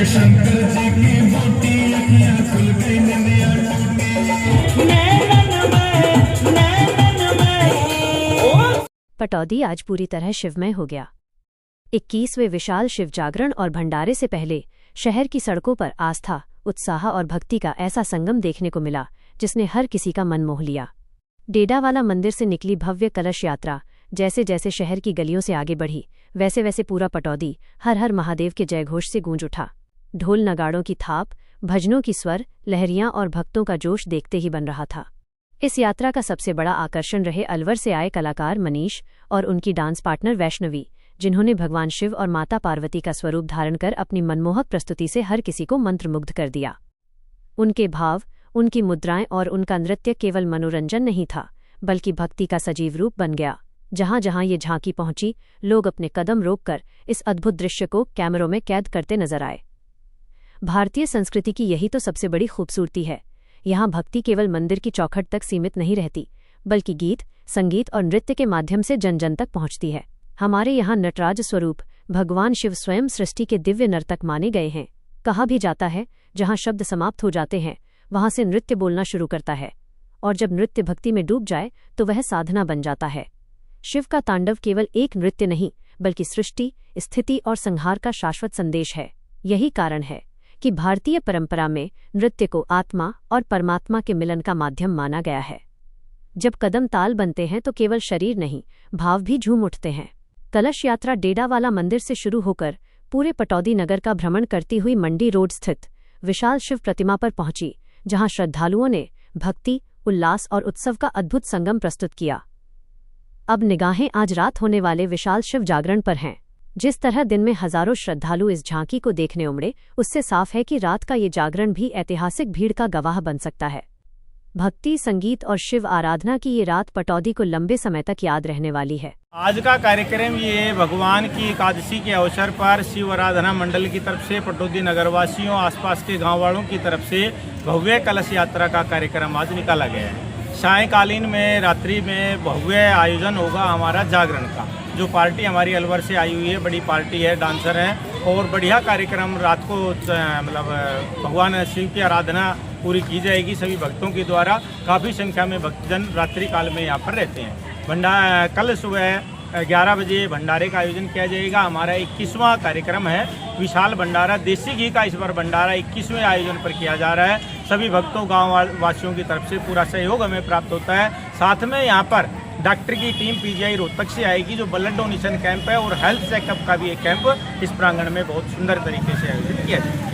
शंकर जी की मोटी अखियां खुल गई, निंदिया पटौदी आज पूरी तरह शिवमय हो गया। 21वें विशाल शिव जागरण और भंडारे से पहले शहर की सड़कों पर आस्था, उत्साह और भक्ति का ऐसा संगम देखने को मिला जिसने हर किसी का मन मोह लिया। डेडावाला मंदिर से निकली भव्य कलश यात्रा जैसे जैसे शहर की गलियों से आगे बढ़ी, वैसे वैसे पूरा पटौदी हर हर महादेव के जयघोष से गूंज उठा। ढोल नगाड़ों की थाप, भजनों की स्वर, लहरियां और भक्तों का जोश देखते ही बन रहा था। इस यात्रा का सबसे बड़ा आकर्षण रहे अलवर से आए कलाकार मनीष और उनकी डांस पार्टनर वैष्णवी, जिन्होंने भगवान शिव और माता पार्वती का स्वरूप धारण कर अपनी मनमोहक प्रस्तुति से हर किसी को मंत्रमुग्ध कर दिया। उनके भाव, उनकी मुद्राएं और उनका नृत्य केवल मनोरंजन नहीं था, बल्कि भक्ति का सजीव रूप बन गया। जहां जहां ये झांकी पहुंची, लोग अपने कदम रोककर इस अद्भुत दृश्य को कैमरों में कैद करते नजर आए। भारतीय संस्कृति की यही तो सबसे बड़ी खूबसूरती है। यहाँ भक्ति केवल मंदिर की चौखट तक सीमित नहीं रहती, बल्कि गीत, संगीत और नृत्य के माध्यम से जन जन तक पहुंचती है। हमारे यहाँ नटराज स्वरूप भगवान शिव स्वयं सृष्टि के दिव्य नर्तक माने गए हैं। कहा भी जाता है, जहाँ शब्द समाप्त हो जाते हैं वहां से नृत्य बोलना शुरू करता है, और जब नृत्य भक्ति में डूब जाए तो वह साधना बन जाता है। शिव का तांडव केवल एक नृत्य नहीं, बल्कि सृष्टि, स्थिति और संहार का शाश्वत संदेश है। यही कारण है कि भारतीय परंपरा में नृत्य को आत्मा और परमात्मा के मिलन का माध्यम माना गया है। जब कदम ताल बनते हैं तो केवल शरीर नहीं, भाव भी झूम उठते हैं। कलश यात्रा डेडावाला मंदिर से शुरू होकर पूरे पटौदी नगर का भ्रमण करती हुई मंडी रोड स्थित विशाल शिव प्रतिमा पर पहुंची, जहां श्रद्धालुओं ने भक्ति, उल्लास और उत्सव का अद्भुत संगम प्रस्तुत किया। अब निगाहें आज रात होने वाले विशाल शिव जागरण पर हैं। जिस तरह दिन में हजारों श्रद्धालु इस झांकी को देखने उमड़े, उससे साफ है कि रात का ये जागरण भी ऐतिहासिक भीड़ का गवाह बन सकता है। भक्ति, संगीत और शिव आराधना की ये रात पटौदी को लंबे समय तक याद रहने वाली है। आज का कार्यक्रम ये भगवान की एकादशी के अवसर पर शिव आराधना मंडल की तरफ से पटौदी नगरवासियों, आसपास के गांव वालों की तरफ से भव्य कलश यात्रा का कार्यक्रम आज निकाला गया है। सायंकालीन में, रात्रि में भव्य आयोजन होगा हमारा जागरण का। जो पार्टी हमारी अलवर से आई हुई है, बड़ी पार्टी है, डांसर हैं, और बढ़िया कार्यक्रम रात को मतलब भगवान शिव की आराधना पूरी की जाएगी सभी भक्तों के द्वारा। काफ़ी संख्या में भक्तजन रात्रि काल में यहाँ पर रहते हैं। कल सुबह 11 बजे भंडारे का आयोजन किया जाएगा। हमारा 21वां कार्यक्रम है, विशाल भंडारा। देसी घी का इस बार भंडारा 21वें आयोजन पर किया जा रहा है। सभी भक्तों, गाँव वासियों की तरफ से पूरा सहयोग हमें प्राप्त होता है। साथ में यहाँ पर डॉक्टर की टीम पीजीआई रोहतक से आएगी, जो ब्लड डोनेशन कैंप है, और हेल्थ चेकअप का भी एक कैंप इस प्रांगण में बहुत सुंदर तरीके से आयोजित किया जाएगा।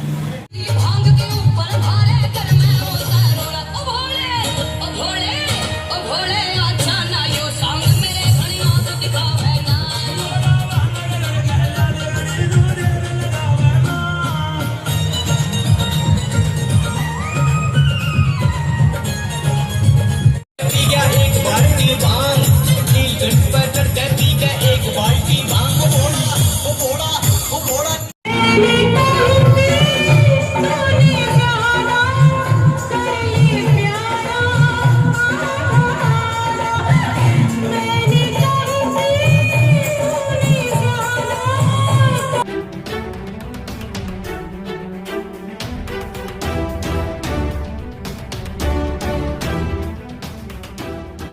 एक बार नील गणपति